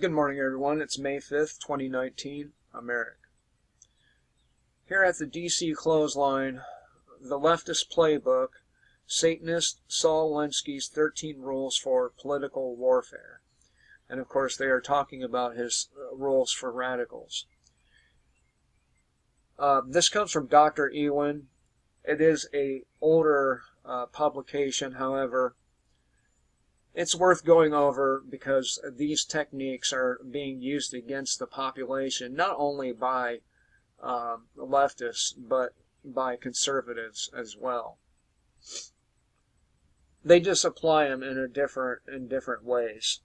Good morning, everyone. It's May 5th, 2019, America. Here at the DC Clothesline, the leftist playbook, Satanist Saul Alinsky's 13 Rules for Political Warfare. And of course, they are talking about his rules for radicals. This comes from Dr. Ewan. It is an older publication, however. It's worth going over because these techniques are being used against the population, not only by leftists, but by conservatives as well. They just apply them in different ways.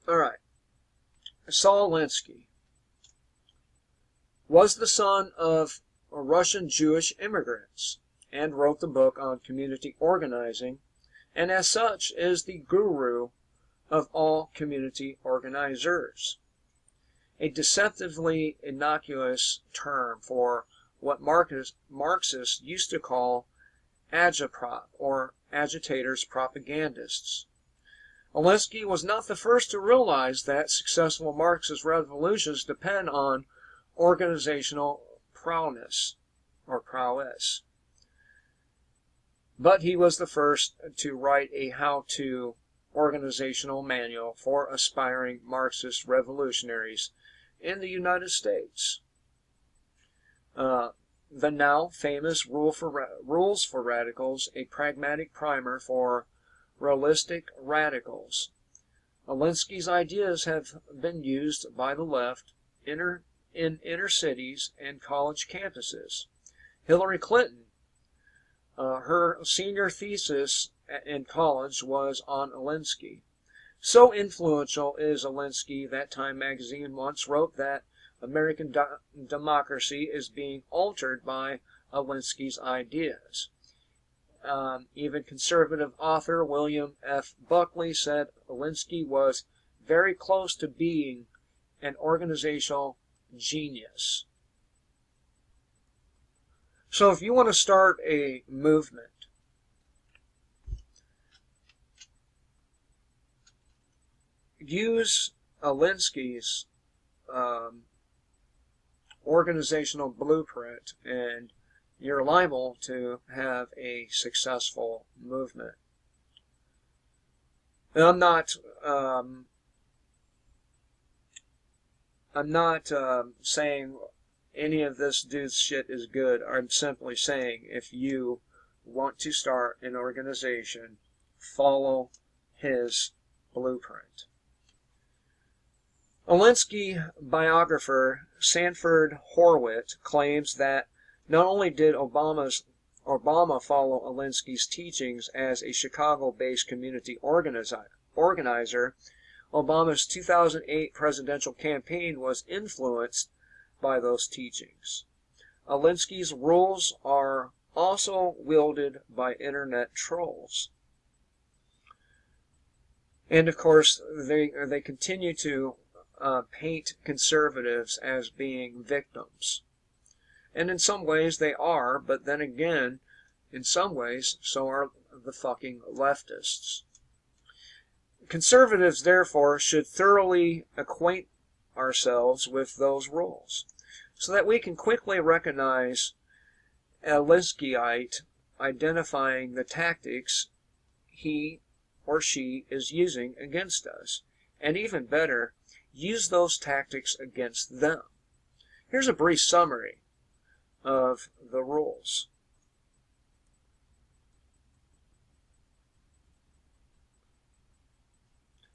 All right. Saul Alinsky was the son of Russian Jewish immigrants and wrote the book on community organizing, and as such is the guru of all community organizers. A deceptively innocuous term for what Marxists used to call agitprop, or agitators propagandists. Alinsky was not the first to realize that successful Marxist revolutions depend on organizational prowess, but he was the first to write a how-to organizational manual for aspiring Marxist revolutionaries in the United States. The now famous Rules for Radicals, a pragmatic primer for realistic radicals. Alinsky's ideas have been used by the left in inner cities and college campuses. Hillary Clinton, her senior thesis in college was on Alinsky. So influential is Alinsky that Time magazine once wrote that American democracy is being altered by Alinsky's ideas. Even conservative author William F. Buckley said Alinsky was very close to being an organizational genius. So if you want to start a movement, use Alinsky's organizational blueprint, and you're liable to have a successful movement. And I'm not saying any of this dude's shit is good. I'm simply saying if you want to start an organization, follow his blueprint. Alinsky biographer Sanford Horwitz claims that not only did Obama follow Alinsky's teachings as a Chicago-based community organizer, Obama's 2008 presidential campaign was influenced by those teachings. Alinsky's rules are also wielded by internet trolls. And of course, they continue to paint conservatives as being victims. And in some ways they are, but then again, in some ways, so are the fucking leftists. Conservatives, therefore, should thoroughly acquaint ourselves with those rules, so that we can quickly recognize Alinskyite identifying the tactics he or she is using against us, and even better, use those tactics against them. Here's a brief summary of the rules.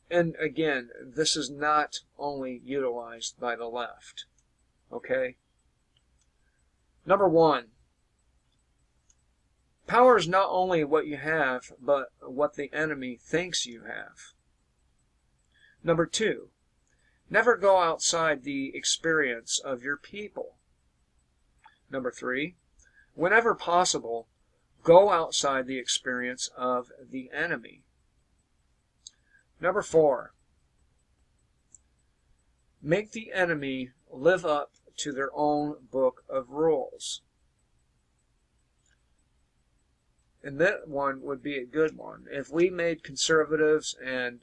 And again, this is not only utilized by the left. Okay? Number one, power is not only what you have, but what the enemy thinks you have. Number two, never go outside the experience of your people. Number three, whenever possible, go outside the experience of the enemy. Number four, make the enemy live up to their own book of rules. And that one would be a good one. If we made conservatives and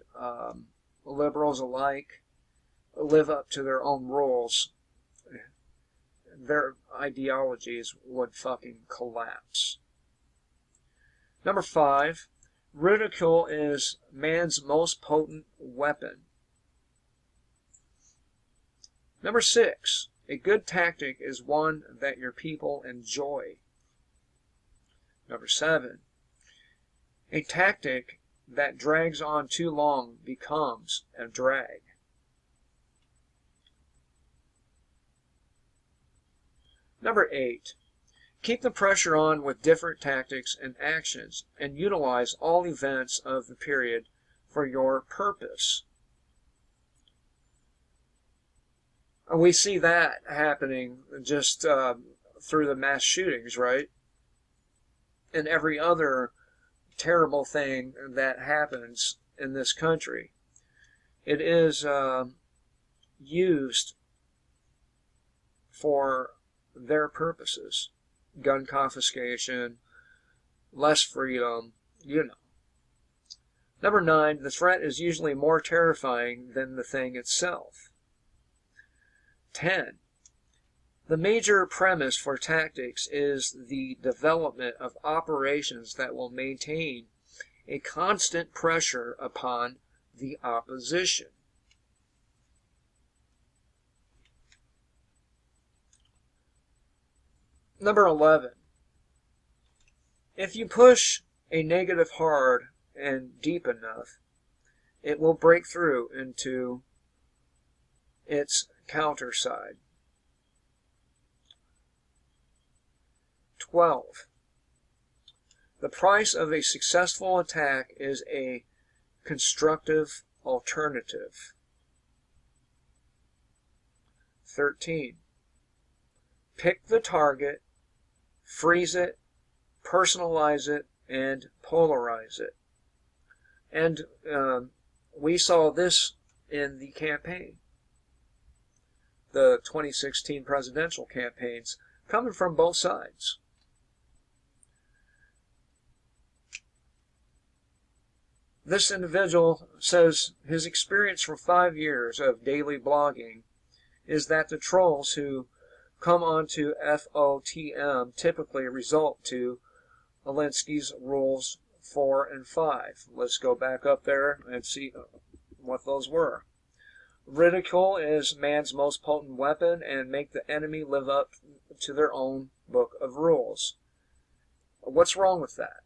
liberals alike live up to their own rules, their ideologies would fucking collapse. Number 5, ridicule is man's most potent weapon. Number 6, a good tactic is one that your people enjoy. Number 7, a tactic that drags on too long becomes a drag. Number 8, keep the pressure on with different tactics and actions, and utilize all events of the period for your purpose. We see that happening just through the mass shootings, right? And every other terrible thing that happens in this country. It is used for their purposes. Gun confiscation, less freedom, you know. Number 9, the threat is usually more terrifying than the thing itself. 10, the major premise for tactics is the development of operations that will maintain a constant pressure upon the opposition. Number 11, if you push a negative hard and deep enough, it will break through into its counter side. 12, the price of a successful attack is a constructive alternative. 13, pick the target, freeze it, personalize it, and polarize it. And we saw this in the campaign, the 2016 presidential campaigns, coming from both sides. This individual says his experience for 5 years of daily blogging is that the trolls who come onto FOTM typically result to Alinsky's rules 4 and 5. Let's go back up there and see what those were. Ridicule is man's most potent weapon, and make the enemy live up to their own book of rules. What's wrong with that?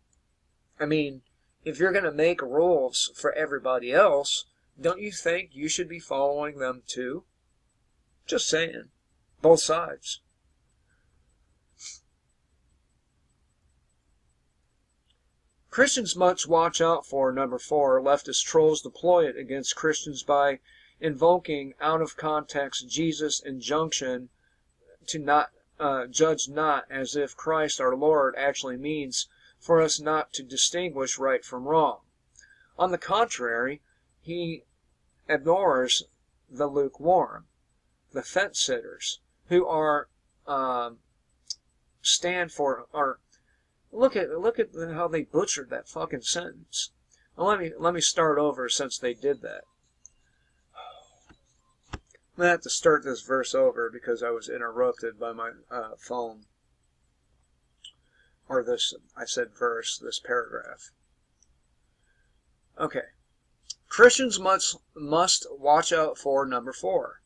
I mean, if you're going to make rules for everybody else, don't you think you should be following them too? Just saying. Both sides. Christians must watch out for, number 4, leftist trolls deploy it against Christians by invoking out-of-context Jesus' injunction to not judge not, as if Christ our Lord actually means for us not to distinguish right from wrong. On the contrary, he ignores the lukewarm, the fence-sitters, who are stand for, or look at how they butchered that fucking sentence. Well, let me start over since they did that. I'm going to have to start this verse over because I was interrupted by my phone. Or this, I said verse, this paragraph. Okay. Christians must watch out for, number 4.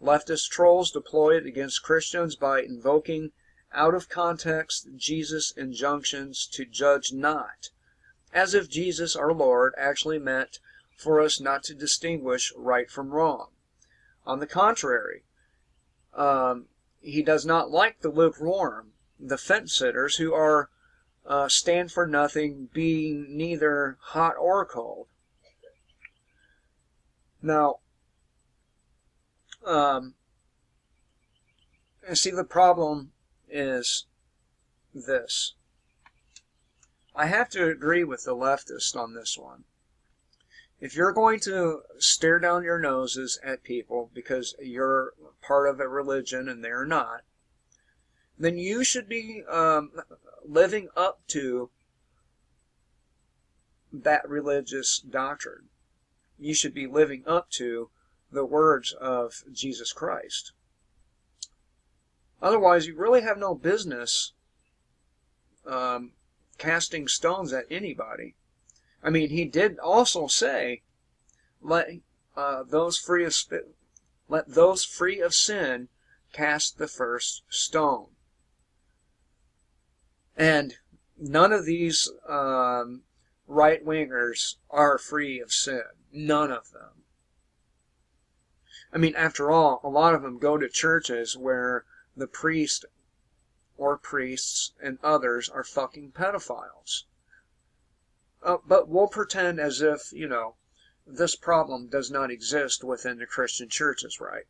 Leftist trolls deploy it against Christians by invoking out-of-context Jesus' injunctions to judge not, as if Jesus our Lord actually meant for us not to distinguish right from wrong. On the contrary, he does not like the lukewarm, the fence-sitters, who are stand for nothing, being neither hot or cold. Now, see, the problem is this. I have to agree with the leftist on this one. If you're going to stare down your noses at people because you're part of a religion and they're not, then you should be living up to that religious doctrine. You should be living up to the words of Jesus Christ. Otherwise, you really have no business casting stones at anybody. I mean, he did also say, let those free of sin cast the first stone. And none of these right-wingers are free of sin. None of them. I mean, after all, a lot of them go to churches where the priest or priests and others are fucking pedophiles. But we'll pretend as if, this problem does not exist within the Christian churches, right?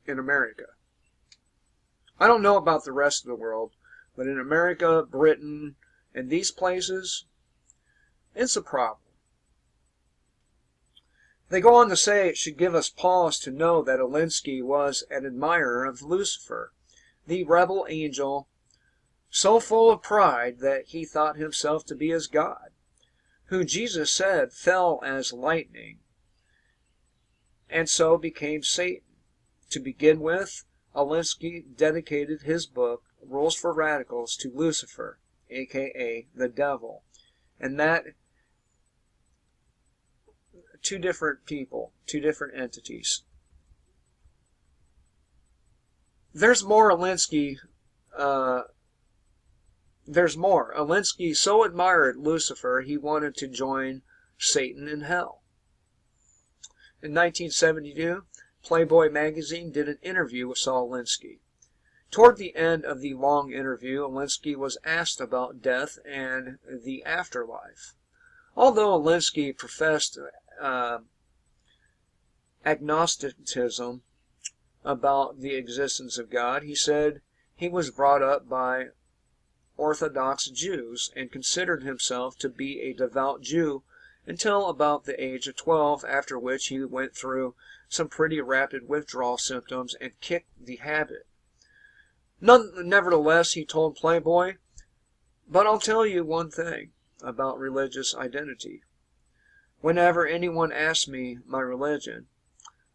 In America. I don't know about the rest of the world, but in America, Britain, and these places, it's a problem. They go on to say it should give us pause to know that Alinsky was an admirer of Lucifer, the rebel angel, so full of pride that he thought himself to be as God, who Jesus said fell as lightning, and so became Satan. To begin with, Alinsky dedicated his book, Rules for Radicals, to Lucifer, aka the devil, and that two different people, two different entities. There's more Alinsky. There's more. Alinsky so admired Lucifer, he wanted to join Satan in hell. In 1972, Playboy magazine did an interview with Saul Alinsky. Toward the end of the long interview, Alinsky was asked about death and the afterlife. Although Alinsky professed agnosticism about the existence of God, he said he was brought up by Orthodox Jews and considered himself to be a devout Jew until about the age of 12, after which he went through some pretty rapid withdrawal symptoms and kicked the habit. Nevertheless, he told Playboy, "But I'll tell you one thing about religious identity. Whenever anyone asks me my religion,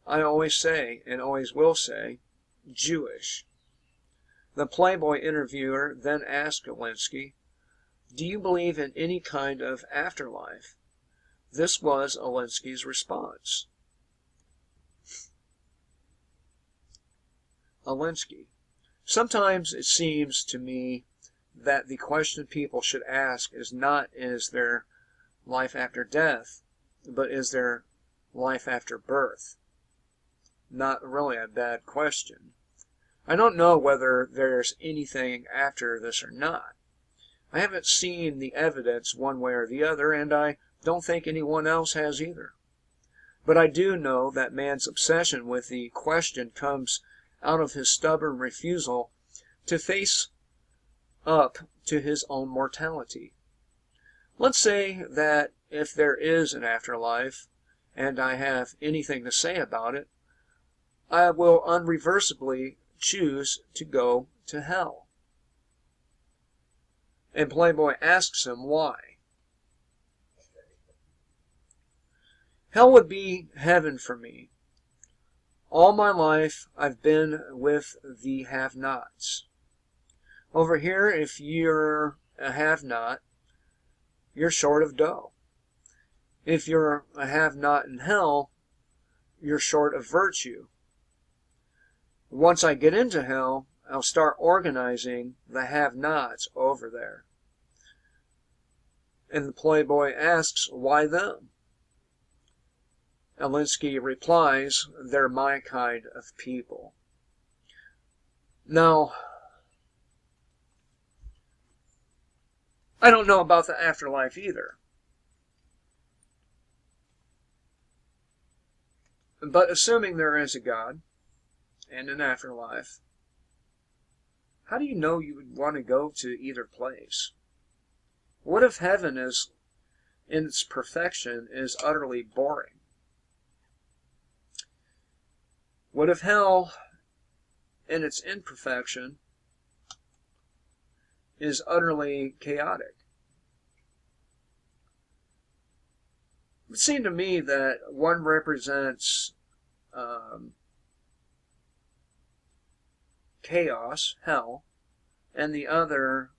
I always say, and always will say, Jewish." The Playboy interviewer then asked Alinsky, "Do you believe in any kind of afterlife?" This was Alinsky's response. Alinsky: "Sometimes it seems to me that the question people should ask is not, is there life after death, but is there life after birth?" Not really a bad question. I don't know whether there's anything after this or not. I haven't seen the evidence one way or the other, and I don't think anyone else has either. But I do know that man's obsession with the question comes out of his stubborn refusal to face up to his own mortality. Let's say that if there is an afterlife, and I have anything to say about it, I will unreversibly choose to go to hell. And Playboy asks him why. "Hell would be heaven for me. All my life I've been with the have-nots. Over here, if you're a have-not, you're short of dough. If you're a have-not in hell, you're short of virtue. Once I get into hell, I'll start organizing the have-nots over there." And the Playboy asks, "Why them?" Alinsky replies, "They're my kind of people." Now, I don't know about the afterlife either. But assuming there is a God and an afterlife, how do you know you would want to go to either place? What if heaven is, in its perfection, is utterly boring? What if hell, in its imperfection, is utterly chaotic? It seemed to me that one represents chaos, hell, and the other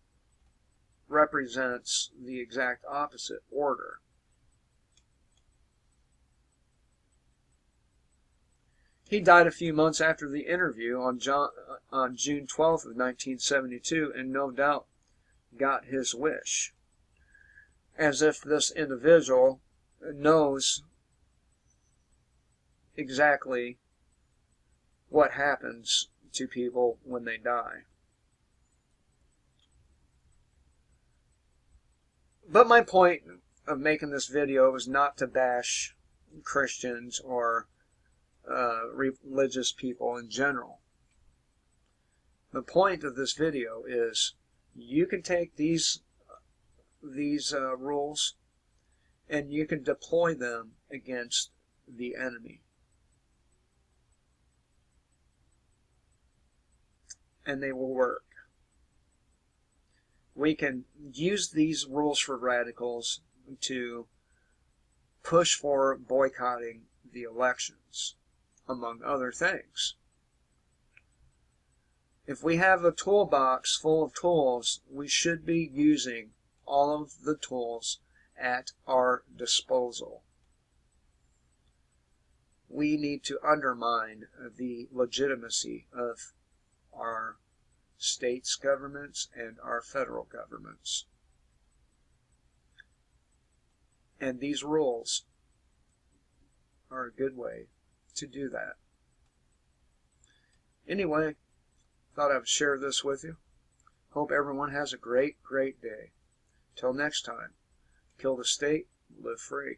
represents the exact opposite, order. He died a few months after the interview on June 12th of 1972, and no doubt got his wish. As if this individual knows exactly what happens to people when they die. But my point of making this video was not to bash Christians or religious people in general. The point of this video is you can take these rules and you can deploy them against the enemy. And they will work. We can use these rules for radicals to push for boycotting the elections, among other things. If we have a toolbox full of tools, we should be using all of the tools at our disposal. We need to undermine the legitimacy of our states' governments and our federal governments. And these rules are a good way to do that. Anyway, thought I would share this with you. Hope everyone has a great, great day. Till next time, kill the state, live free.